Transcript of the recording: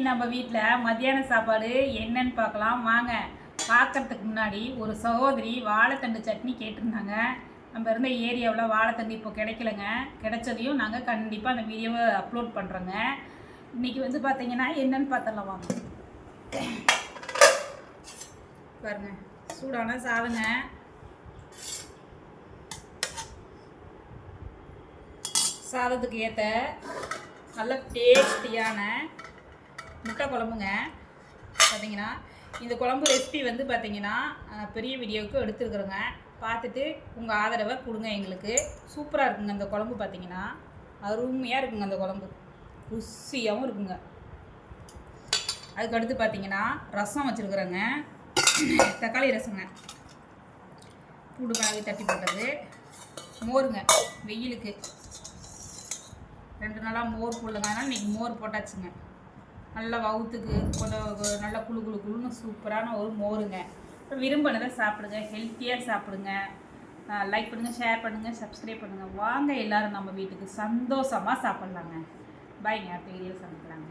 நம்ம வீட்டில் மத்தியான சாப்பாடு என்னன்னு பார்க்கலாம் வாங்க. பார்க்கறதுக்கு முன்னாடி ஒரு சகோதரி வாழைத்தண்டு சட்னி கேட்டிருந்தாங்க. நம்ம இருந்த ஏரியாவில் வாழைத்தண்டு இப்போ கிடைக்கலங்க. கிடைச்சதையும் நாங்கள் கண்டிப்பாக அந்த வீடியோவை அப்லோட் பண்ணுறோங்க. இன்றைக்கி வந்து பார்த்தீங்கன்னா என்னன்னு பார்த்தலாம் வாங்க. பாருங்க, சூடான சாதங்க, சாதத்துக்கு ஏற்ற நல்ல டேஸ்டியான முட்டை குழம்புங்க. பார்த்தீங்கன்னா இந்த குழம்பு ரெசிபி வந்து பார்த்தீங்கன்னா பெரிய வீடியோவுக்கு எடுத்துருக்குறோங்க. பார்த்துட்டு உங்கள் ஆதரவை கொடுங்க எங்களுக்கு. சூப்பராக இருக்குங்க இந்த குழம்பு. பார்த்தீங்கன்னா அருமையாக இருக்குங்க அந்த குழம்பு, ருசியாகவும் இருக்குங்க. அதுக்கடுத்து பார்த்தீங்கன்னா ரசம் வச்சுருக்குறேங்க, தக்காளி ரசங்க, பூண்டு மிளகு தட்டி போட்டது, மோருங்க. வெயிலுக்கு 2 நாளாக மோர் போடலங்க, அதனால் இன்றைக்கி மோர் போட்டாச்சுங்க. நல்லா வவுத்துக்கு கொஞ்சம் நல்லா குழுன்னு சூப்பரான ஒரு மோருங்க. விரும்பினதை சாப்பிடுங்க, ஹெல்த்தியாக சாப்பிடுங்க. லைக் பண்ணுங்கள், ஷேர் பண்ணுங்கள், சப்ஸ்கிரைப் பண்ணுங்கள். வாங்க எல்லோரும் நம்ம வீட்டுக்கு சந்தோஷமாக சாப்பிட்லாங்க. பாய்ங்க, அடுத்த வீடியோ சமைக்கலாங்க.